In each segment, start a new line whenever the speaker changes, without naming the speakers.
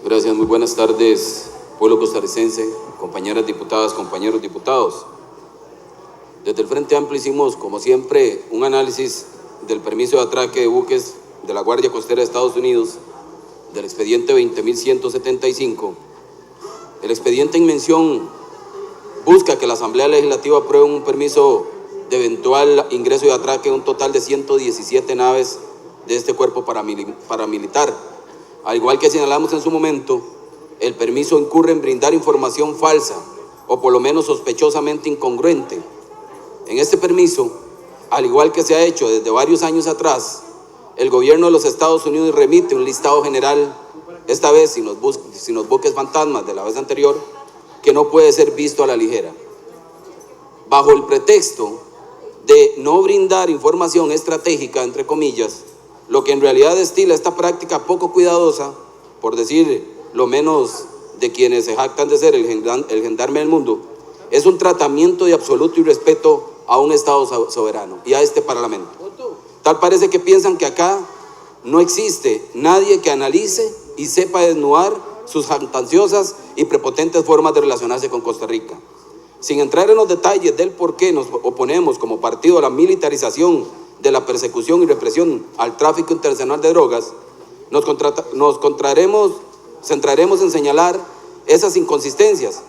Gracias, muy buenas tardes, pueblo costarricense, compañeras diputadas, compañeros diputados. Desde el Frente Amplio hicimos, como siempre, un análisis del permiso de atraque de buques de la Guardia Costera de Estados Unidos, del expediente 20.175. El expediente en mención busca que la Asamblea Legislativa apruebe un permiso de eventual ingreso y atraque de un total de 117 naves de este cuerpo paramilitar. Al igual que señalamos en su momento, el permiso incurre en brindar información falsa o por lo menos sospechosamente incongruente. En este permiso, al igual que se ha hecho desde varios años atrás, el gobierno de los Estados Unidos remite un listado general, esta vez sin los buques fantasmas de la vez anterior, que no puede ser visto a la ligera. Bajo el pretexto de no brindar información estratégica, entre comillas, lo que en realidad destila esta práctica poco cuidadosa, por decir lo menos de quienes se jactan de ser el gendarme del mundo, es un tratamiento de absoluto irrespeto a un Estado soberano y a este Parlamento. Tal parece que piensan que acá no existe nadie que analice y sepa desnudar sus jactanciosas y prepotentes formas de relacionarse con Costa Rica. Sin entrar en los detalles del por qué nos oponemos como partido a la militarización de la persecución y represión al tráfico internacional de drogas, nos centraremos en señalar esas inconsistencias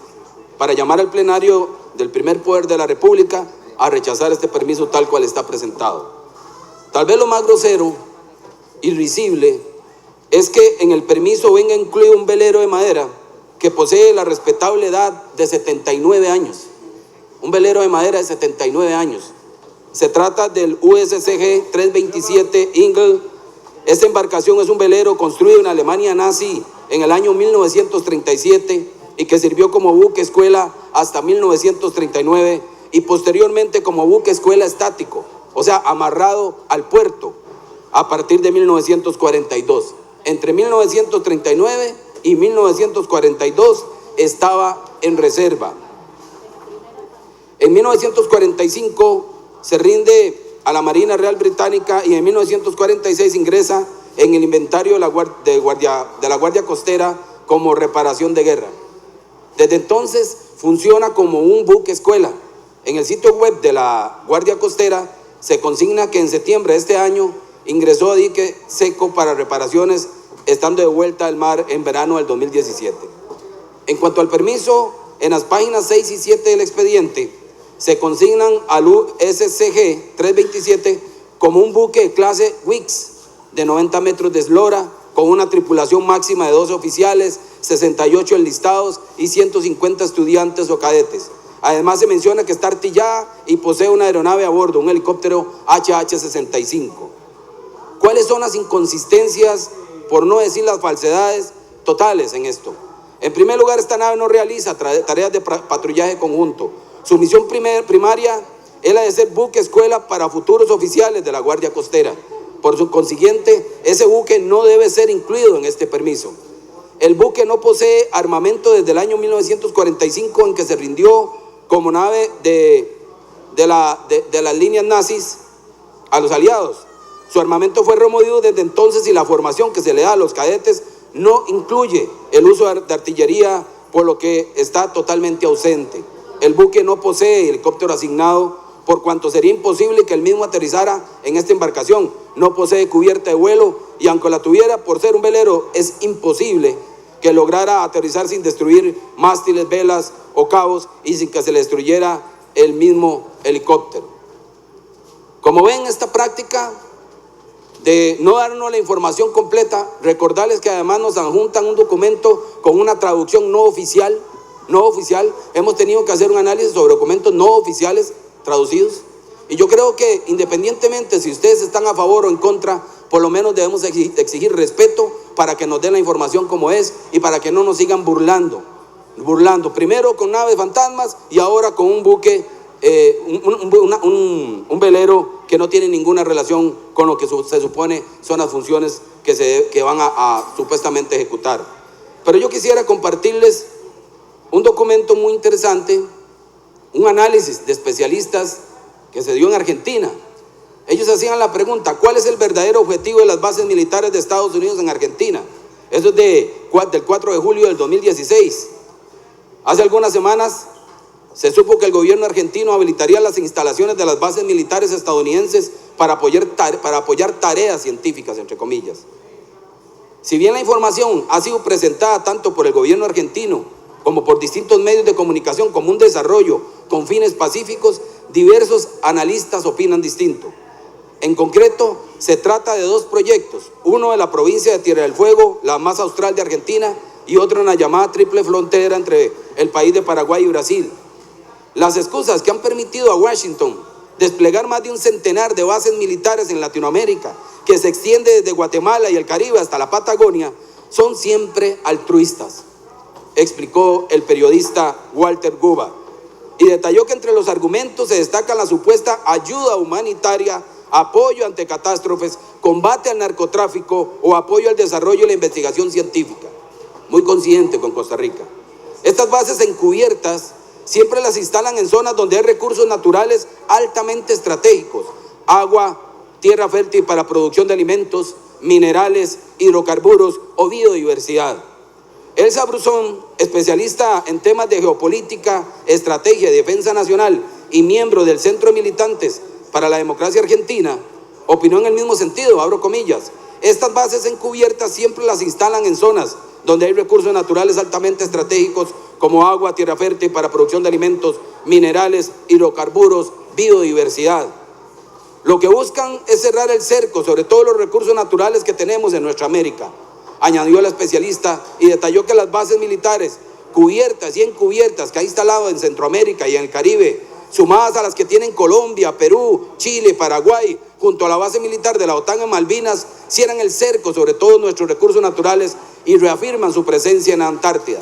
para llamar al plenario del primer poder de la República a rechazar este permiso tal cual está presentado. Tal vez lo más grosero y risible es que en el permiso venga incluido un velero de madera que posee la respetable edad de 79 años. Un velero de madera de 79 años. Se trata del USCG 327 Ingel. Esta embarcación es un velero construido en Alemania nazi en el año 1937 y que sirvió como buque escuela hasta 1939 y posteriormente como buque escuela estático, o sea, amarrado al puerto a partir de 1942. Entre 1939 y 1942 estaba en reserva. En 1945 se rinde a la Marina Real Británica y en 1946 ingresa en el inventario de la Guardia Costera como reparación de guerra. Desde entonces funciona como un buque escuela. En el sitio web de la Guardia Costera se consigna que en septiembre de este año ingresó a dique seco para reparaciones, estando de vuelta al mar en verano del 2017. En cuanto al permiso, en las páginas 6 y 7 del expediente, se consignan al USCG 327 como un buque de clase Wix de 90 metros de eslora, con una tripulación máxima de 12 oficiales, 68 enlistados y 150 estudiantes o cadetes. Además se menciona que está artillada y posee una aeronave a bordo, un helicóptero HH-65. ¿Cuáles son las inconsistencias, por no decir las falsedades totales en esto? En primer lugar, esta nave no realiza tareas de patrullaje conjunto. Su misión primaria es la de ser buque escuela para futuros oficiales de la Guardia Costera. Por su consiguiente, ese buque no debe ser incluido en este permiso. El buque no posee armamento desde el año 1945, en que se rindió como nave de las líneas nazis a los aliados. Su armamento fue removido desde entonces y la formación que se le da a los cadetes no incluye el uso de artillería, por lo que está totalmente ausente. El buque no posee helicóptero asignado, por cuanto sería imposible que el mismo aterrizara en esta embarcación. No posee cubierta de vuelo y aunque la tuviera, por ser un velero, es imposible que lograra aterrizar sin destruir mástiles, velas o cabos y sin que se le destruyera el mismo helicóptero. Como ven, esta práctica de no darnos la información completa, recordarles que además nos adjuntan un documento con una traducción no oficial. Hemos tenido que hacer un análisis sobre documentos no oficiales traducidos. Y yo creo que independientemente si ustedes están a favor o en contra, por lo menos debemos exigir respeto para que nos den la información como es y para que no nos sigan burlando. Primero con naves fantasmas y ahora con un buque, un velero que no tiene ninguna relación con lo que se supone son las funciones que van a supuestamente ejecutar. Pero yo quisiera compartirles un documento muy interesante, un análisis de especialistas que se dio en Argentina. Ellos hacían la pregunta: ¿cuál es el verdadero objetivo de las bases militares de Estados Unidos en Argentina? Eso es del 4 de julio del 2016. Hace algunas semanas se supo que el gobierno argentino habilitaría las instalaciones de las bases militares estadounidenses para apoyar tareas científicas, entre comillas. Si bien la información ha sido presentada tanto por el gobierno argentino como por distintos medios de comunicación como un desarrollo con fines pacíficos, diversos analistas opinan distinto. En concreto, se trata de dos proyectos, uno en la provincia de Tierra del Fuego, la más austral de Argentina, y otro en la llamada triple frontera entre el país de Paraguay y Brasil. Las excusas que han permitido a Washington desplegar más de un centenar de bases militares en Latinoamérica, que se extiende desde Guatemala y el Caribe hasta la Patagonia, son siempre altruistas, explicó el periodista Walter Guba, y detalló que entre los argumentos se destaca la supuesta ayuda humanitaria, apoyo ante catástrofes, combate al narcotráfico o apoyo al desarrollo y la investigación científica. Muy coincidente con Costa Rica. Estas bases encubiertas siempre las instalan en zonas donde hay recursos naturales altamente estratégicos: agua, tierra fértil para producción de alimentos, minerales, hidrocarburos o biodiversidad. Elsa Bruzón, especialista en temas de geopolítica, estrategia y defensa nacional y miembro del Centro de Militantes para la Democracia Argentina, opinó en el mismo sentido, abro comillas: estas bases encubiertas siempre las instalan en zonas donde hay recursos naturales altamente estratégicos como agua, tierra fértil para producción de alimentos, minerales, hidrocarburos, biodiversidad. Lo que buscan es cerrar el cerco sobre todos los recursos naturales que tenemos en nuestra América, añadió la especialista, y detalló que las bases militares cubiertas y encubiertas que ha instalado en Centroamérica y en el Caribe, sumadas a las que tienen Colombia, Perú, Chile, Paraguay, junto a la base militar de la OTAN en Malvinas, cierran el cerco sobre todos nuestros recursos naturales y reafirman su presencia en la Antártida.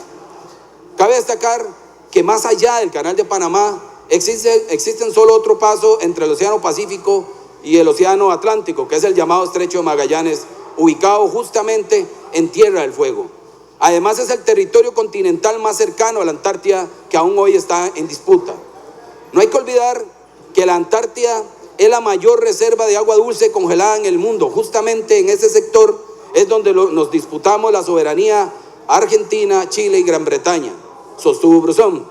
Cabe destacar que más allá del Canal de Panamá existen solo otro paso entre el Océano Pacífico y el Océano Atlántico, que es el llamado Estrecho de Magallanes, ubicado justamente en Tierra del Fuego. Además, es el territorio continental más cercano a la Antártida, que aún hoy está en disputa. No hay que olvidar que la Antártida es la mayor reserva de agua dulce congelada en el mundo. Justamente en ese sector es donde nos disputamos la soberanía Argentina, Chile y Gran Bretaña, sostuvo Bruzón.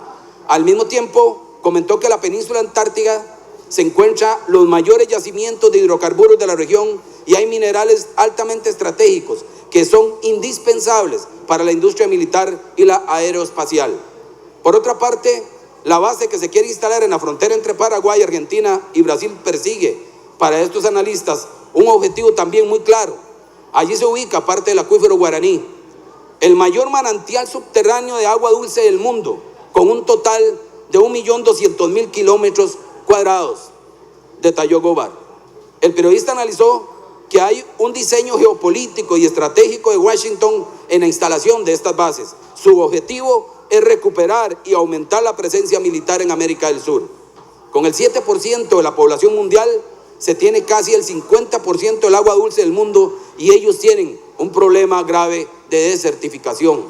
Al mismo tiempo, comentó que la península antártica se encuentran los mayores yacimientos de hidrocarburos de la región y hay minerales altamente estratégicos que son indispensables para la industria militar y la aeroespacial. Por otra parte, la base que se quiere instalar en la frontera entre Paraguay, Argentina y Brasil persigue, para estos analistas, un objetivo también muy claro. Allí se ubica parte del acuífero Guaraní, el mayor manantial subterráneo de agua dulce del mundo, con un total de 1.200.000 kilómetros cuadrados, detalló Gobar. El periodista analizó que hay un diseño geopolítico y estratégico de Washington en la instalación de estas bases. Su objetivo es recuperar y aumentar la presencia militar en América del Sur. Con el 7% de la población mundial, se tiene casi el 50% del agua dulce del mundo y ellos tienen un problema grave de desertificación.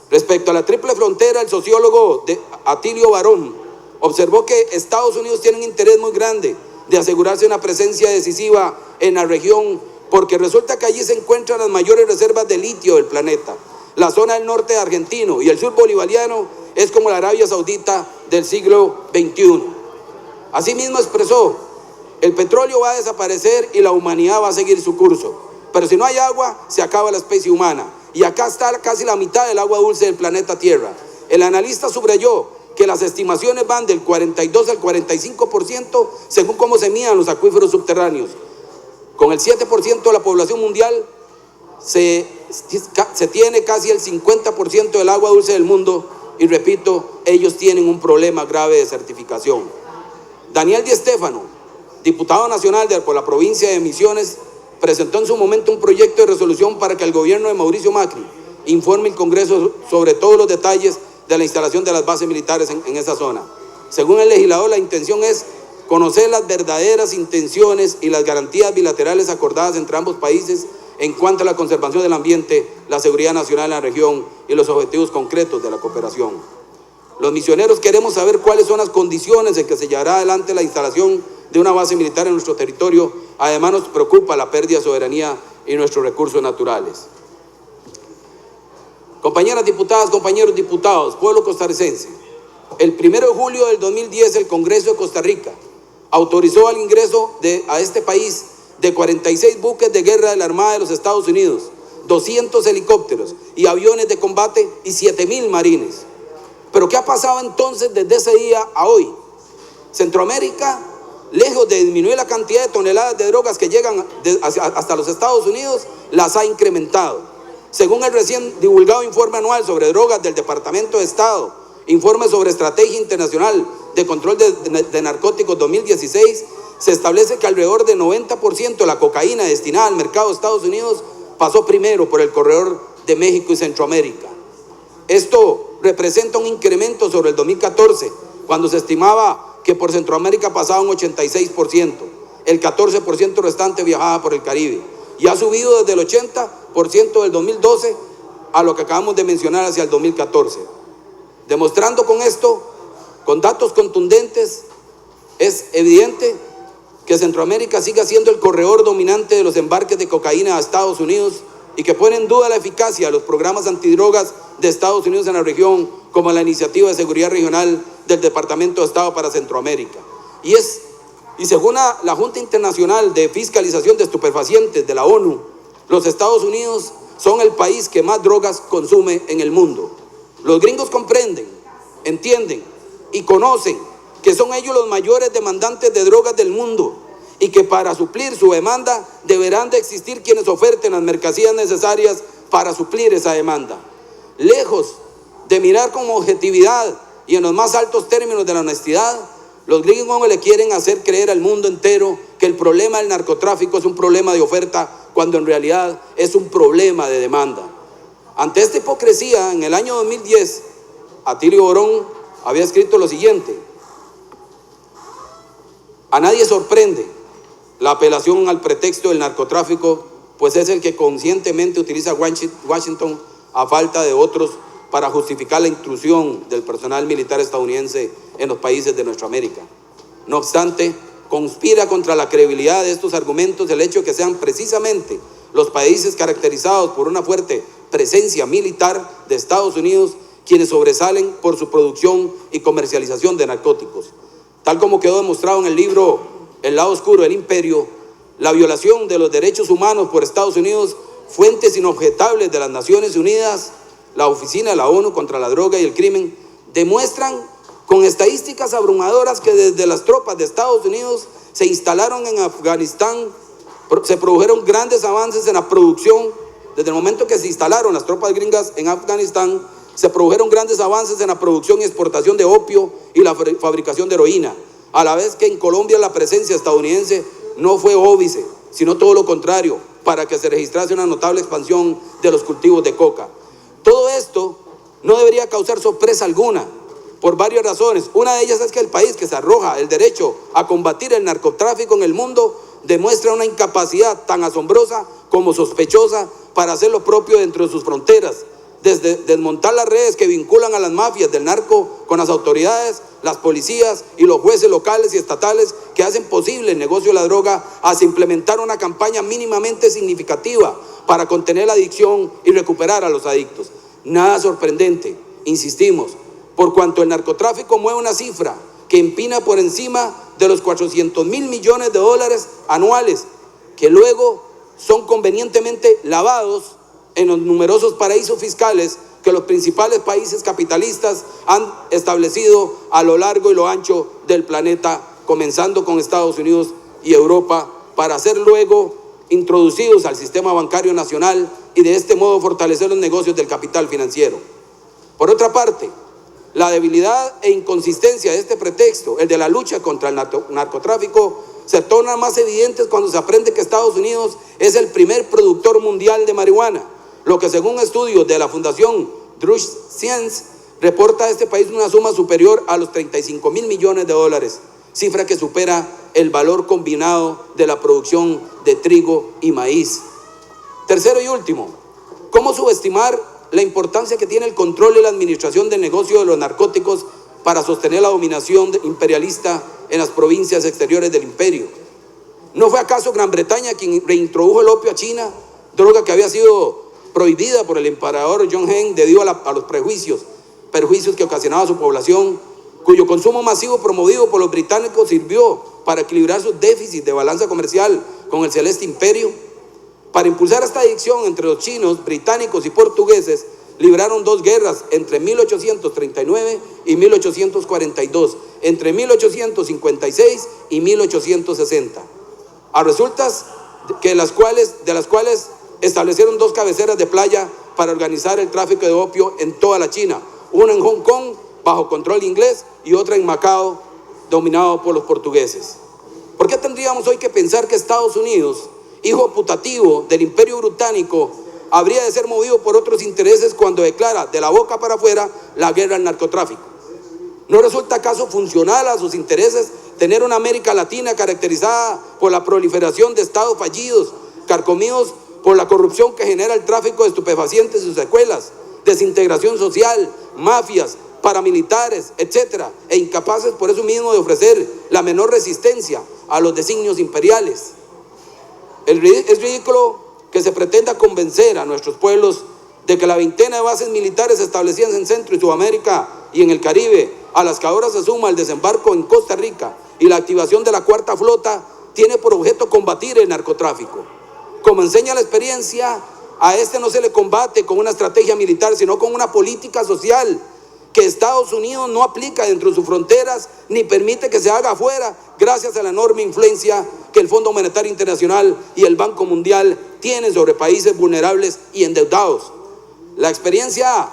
Respecto a la triple frontera, el sociólogo Atilio Barón observó que Estados Unidos tiene un interés muy grande de asegurarse una presencia decisiva en la región, porque resulta que allí se encuentran las mayores reservas de litio del planeta. La zona del norte argentino y el sur bolivariano es como la Arabia Saudita del siglo XXI. Asimismo expresó: el petróleo va a desaparecer y la humanidad va a seguir su curso, pero si no hay agua, se acaba la especie humana. Y acá está casi la mitad del agua dulce del planeta Tierra. El analista subrayó que las estimaciones van del 42 al 45% según cómo se midan los acuíferos subterráneos. Con el 7% de la población mundial se tiene casi el 50% del agua dulce del mundo y repito, ellos tienen un problema grave de desertificación. Daniel Di Stéfano, diputado nacional por la provincia de Misiones, presentó en su momento un proyecto de resolución para que el gobierno de Mauricio Macri informe al Congreso sobre todos los detalles de la instalación de las bases militares en esa zona. Según el legislador, la intención es conocer las verdaderas intenciones y las garantías bilaterales acordadas entre ambos países en cuanto a la conservación del ambiente, la seguridad nacional en la región y los objetivos concretos de la cooperación. Los misioneros queremos saber cuáles son las condiciones en que se llevará adelante la instalación de una base militar en nuestro territorio. Además, nos preocupa la pérdida de soberanía y nuestros recursos naturales. Compañeras diputadas, compañeros diputados, pueblo costarricense, el 1 de julio del 2010 el Congreso de Costa Rica autorizó el ingreso a este país de 46 buques de guerra de la Armada de los Estados Unidos, 200 helicópteros y aviones de combate y 7,000 marines. Pero ¿qué ha pasado entonces desde ese día a hoy? Centroamérica, lejos de disminuir la cantidad de toneladas de drogas que llegan hasta los Estados Unidos, las ha incrementado. Según el recién divulgado informe anual sobre drogas del Departamento de Estado, informe sobre Estrategia Internacional de Control de Narcóticos 2016, se establece que alrededor del 90% de la cocaína destinada al mercado de Estados Unidos pasó primero por el corredor de México y Centroamérica. Esto representa un incremento sobre el 2014, cuando se estimaba que por Centroamérica pasaba un 86%, el 14% restante viajaba por el Caribe, y ha subido desde el 80% del 2012 a lo que acabamos de mencionar hacia el 2014. Demostrando con esto, con datos contundentes, es evidente que Centroamérica sigue siendo el corredor dominante de los embarques de cocaína a Estados Unidos y que pone en duda la eficacia de los programas antidrogas de Estados Unidos en la región, como la Iniciativa de Seguridad Regional del Departamento de Estado para Centroamérica. Y según la Junta Internacional de Fiscalización de Estupefacientes de la ONU, los Estados Unidos son el país que más drogas consume en el mundo. Los gringos comprenden, entienden y conocen que son ellos los mayores demandantes de drogas del mundo y que para suplir su demanda deberán de existir quienes oferten las mercancías necesarias para suplir esa demanda. Lejos de mirar con objetividad y en los más altos términos de la honestidad, los gringos le quieren hacer creer al mundo entero que el problema del narcotráfico es un problema de oferta, cuando en realidad es un problema de demanda. Ante esta hipocresía, en el año 2010, Atilio Borón había escrito lo siguiente: a nadie sorprende la apelación al pretexto del narcotráfico, pues es el que conscientemente utiliza Washington a falta de otros para justificar la intrusión del personal militar estadounidense en los países de nuestra América. No obstante, conspira contra la credibilidad de estos argumentos el hecho de que sean precisamente los países caracterizados por una fuerte presencia militar de Estados Unidos quienes sobresalen por su producción y comercialización de narcóticos. Tal como quedó demostrado en el libro El lado oscuro del imperio, la violación de los derechos humanos por Estados Unidos, fuentes inobjetables de las Naciones Unidas, la Oficina de la ONU contra la Droga y el Crimen, demuestran con estadísticas abrumadoras que desde las tropas de Estados Unidos se instalaron en Afganistán, se produjeron grandes avances en la producción. Desde el momento que se instalaron las tropas gringas en Afganistán, se produjeron grandes avances en la producción y exportación de opio y la fabricación de heroína, a la vez que en Colombia la presencia estadounidense no fue óbice, sino todo lo contrario, para que se registrase una notable expansión de los cultivos de coca. Todo esto no debería causar sorpresa alguna, por varias razones. Una de ellas es que el país que se arroja el derecho a combatir el narcotráfico en el mundo demuestra una incapacidad tan asombrosa como sospechosa para hacer lo propio dentro de sus fronteras, desde desmontar las redes que vinculan a las mafias del narco con las autoridades, las policías y los jueces locales y estatales que hacen posible el negocio de la droga, hasta implementar una campaña mínimamente significativa para contener la adicción y recuperar a los adictos. Nada sorprendente, insistimos, por cuanto el narcotráfico mueve una cifra que empina por encima de los 400,000 millones de dólares anuales, que luego son convenientemente lavados en los numerosos paraísos fiscales que los principales países capitalistas han establecido a lo largo y lo ancho del planeta, comenzando con Estados Unidos y Europa, para ser luego introducidos al sistema bancario nacional y de este modo fortalecer los negocios del capital financiero. Por otra parte, la debilidad e inconsistencia de este pretexto, el de la lucha contra el narcotráfico, se tornan más evidentes cuando se aprende que Estados Unidos es el primer productor mundial de marihuana, lo que según estudios de la Fundación Drush Science reporta a este país una suma superior a los 35,000 millones de dólares, cifra que supera el valor combinado de la producción de trigo y maíz. Tercero y último, ¿cómo subestimar la importancia que tiene el control y la administración del negocio de los narcóticos para sostener la dominación imperialista en las provincias exteriores del imperio? ¿No fue acaso Gran Bretaña quien reintrodujo el opio a China, droga que había sido prohibida por el emperador John Heng debido a los perjuicios que ocasionaba a su población, cuyo consumo masivo promovido por los británicos sirvió para equilibrar sus déficits de balanza comercial con el celeste imperio. Para impulsar esta adicción entre los chinos, británicos y portugueses, libraron dos guerras entre 1839 y 1842, entre 1856 y 1860, a resultas de las cuales establecieron dos cabeceras de playa para organizar el tráfico de opio en toda la China, una en Hong Kong bajo control inglés y otra en Macao dominado por los portugueses. ¿Por qué tendríamos hoy que pensar que Estados Unidos, hijo putativo del Imperio Británico, habría de ser movido por otros intereses cuando declara de la boca para afuera la guerra al narcotráfico? ¿No resulta acaso funcional a sus intereses tener una América Latina caracterizada por la proliferación de estados fallidos, carcomidos por la corrupción que genera el tráfico de estupefacientes y sus secuelas, desintegración social, mafias, paramilitares, etcétera, e incapaces por eso mismo de ofrecer la menor resistencia a los designios imperiales? Es ridículo que se pretenda convencer a nuestros pueblos de que la veintena de bases militares establecidas en Centro y Sudamérica y en el Caribe, a las que ahora se suma el desembarco en Costa Rica y la activación de la Cuarta Flota, tiene por objeto combatir el narcotráfico. Como enseña la experiencia, a este no se le combate con una estrategia militar, sino con una política social que Estados Unidos no aplica dentro de sus fronteras ni permite que se haga afuera, gracias a la enorme influencia que el Fondo Monetario Internacional y el Banco Mundial tienen sobre países vulnerables y endeudados. La experiencia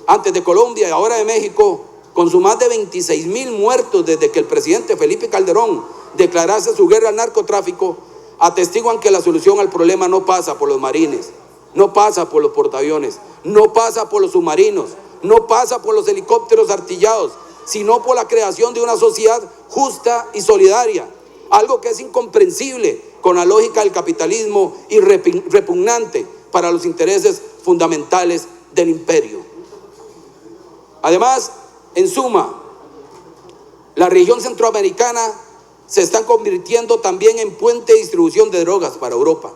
antes de Colombia y ahora de México, con sus más de 26,000 muertos desde que el presidente Felipe Calderón declarase su guerra al narcotráfico, atestiguan que la solución al problema no pasa por los marines, no pasa por los portaaviones, no pasa por los submarinos, no pasa por los helicópteros artillados, sino por la creación de una sociedad justa y solidaria, algo que es incomprensible con la lógica del capitalismo y repugnante para los intereses fundamentales del imperio. Además, en suma, la región centroamericana se está convirtiendo también en puente de distribución de drogas para Europa.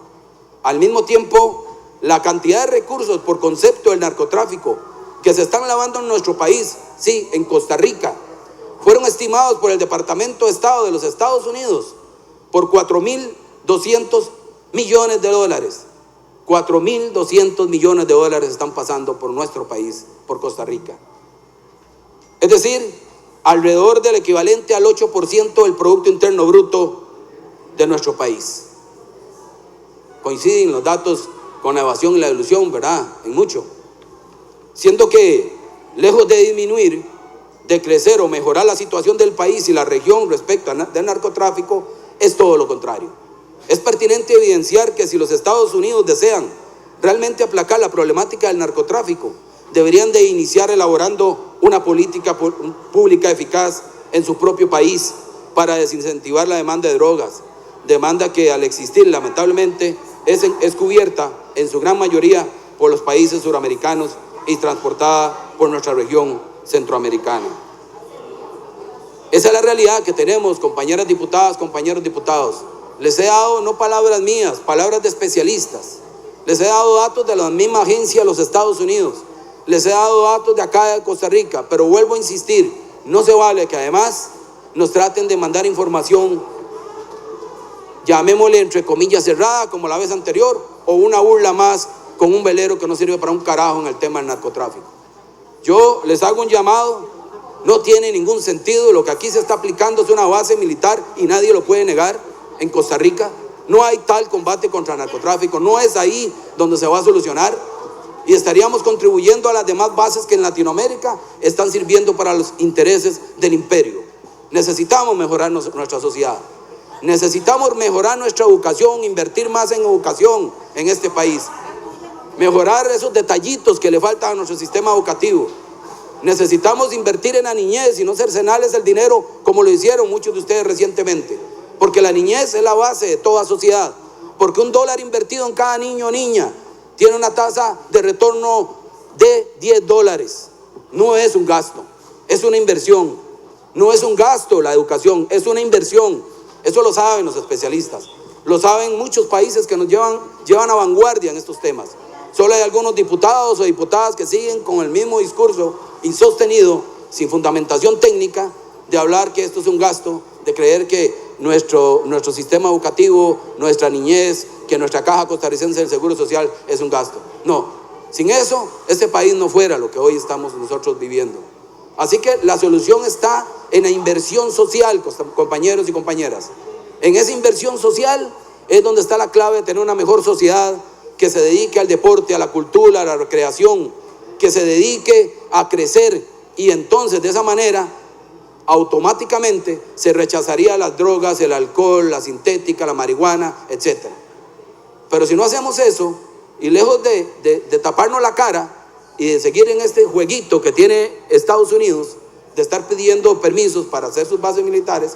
Al mismo tiempo, la cantidad de recursos por concepto del narcotráfico que se están lavando en nuestro país, sí, en Costa Rica, fueron estimados por el Departamento de Estado de los Estados Unidos por 4.200 millones de dólares. 4.200 millones de dólares están pasando por nuestro país, por Costa Rica. Es decir, alrededor del equivalente al 8% del Producto Interno Bruto de nuestro país. Coinciden los datos con la evasión y la elusión, ¿verdad? En mucho. Siendo que, lejos de disminuir, de crecer o mejorar la situación del país y la región respecto del narcotráfico, es todo lo contrario. Es pertinente evidenciar que si los Estados Unidos desean realmente aplacar la problemática del narcotráfico, deberían de iniciar elaborando una política pública eficaz en su propio país para desincentivar la demanda de drogas, demanda que al existir lamentablemente es cubierta en su gran mayoría por los países suramericanos y transportada por nuestra región centroamericana. Esa es la realidad que tenemos, compañeras diputadas, compañeros diputados. Les he dado no palabras mías, palabras de especialistas. Les he dado datos de la misma agencia de los Estados Unidos. Les he dado datos de acá de Costa Rica, pero vuelvo a insistir, no se vale que además nos traten de mandar información, llamémosle entre comillas cerrada, como la vez anterior, o una burla más con un velero que no sirve para un carajo en el tema del narcotráfico. Yo les hago un llamado, no tiene ningún sentido, lo que aquí se está aplicando es una base militar y nadie lo puede negar en Costa Rica. No hay tal combate contra el narcotráfico, no es ahí donde se va a solucionar. Y estaríamos contribuyendo a las demás bases que en Latinoamérica están sirviendo para los intereses del imperio. Necesitamos mejorar nuestra sociedad. Necesitamos mejorar nuestra educación, invertir más en educación en este país. Mejorar esos detallitos que le faltan a nuestro sistema educativo. Necesitamos invertir en la niñez y no cercenarles el dinero como lo hicieron muchos de ustedes recientemente. Porque la niñez es la base de toda sociedad. Porque $1 invertido en cada niño o niña tiene una tasa de retorno de $10. No es un gasto, es una inversión. No es un gasto la educación, es una inversión. Eso lo saben los especialistas. Lo saben muchos países que nos llevan a vanguardia en estos temas. Solo hay algunos diputados o diputadas que siguen con el mismo discurso insostenido, sin fundamentación técnica, de hablar que esto es un gasto, de creer que nuestro sistema educativo, nuestra niñez, que nuestra Caja Costarricense del Seguro Social es un gasto. No, sin eso, este país no fuera lo que hoy estamos nosotros viviendo. Así que la solución está en la inversión social, compañeros y compañeras. En esa inversión social es donde está la clave de tener una mejor sociedad que se dedique al deporte, a la cultura, a la recreación, que se dedique a crecer, y entonces de esa manera automáticamente se rechazaría las drogas, el alcohol, la sintética, la marihuana, etc. Pero si no hacemos eso, y lejos de taparnos la cara y de seguir en este jueguito que tiene Estados Unidos, de estar pidiendo permisos para hacer sus bases militares,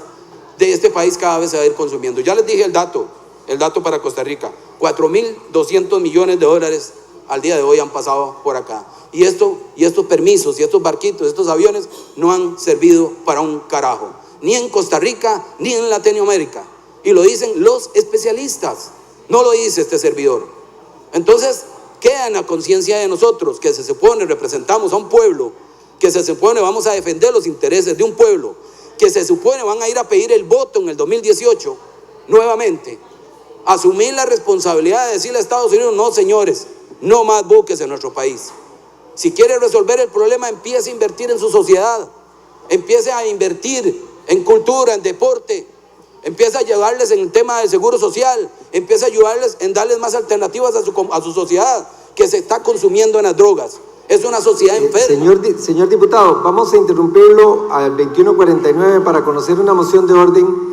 de este país cada vez se va a ir consumiendo. Ya les dije el dato para Costa Rica, 4.200 millones de dólares al día de hoy han pasado por acá. Y estos permisos y estos barquitos, estos aviones no han servido para un carajo, ni en Costa Rica ni en Latinoamérica. Y lo dicen los especialistas, no lo dice este servidor. Entonces queda en la conciencia de nosotros que se supone representamos a un pueblo, que se supone vamos a defender los intereses de un pueblo, que se supone van a ir a pedir el voto en el 2018 nuevamente, asumir la responsabilidad de decirle a Estados Unidos: no, señores, no más buques en nuestro país. Si quiere resolver el problema, empiece a invertir en su sociedad, empiece a invertir en cultura, en deporte, empiece a ayudarles en el tema del seguro social, empiece a ayudarles en darles más alternativas a su sociedad, que se está consumiendo en las drogas. Es una sociedad enferma.
Señor diputado, vamos a interrumpirlo al 21:49 para conocer una moción de orden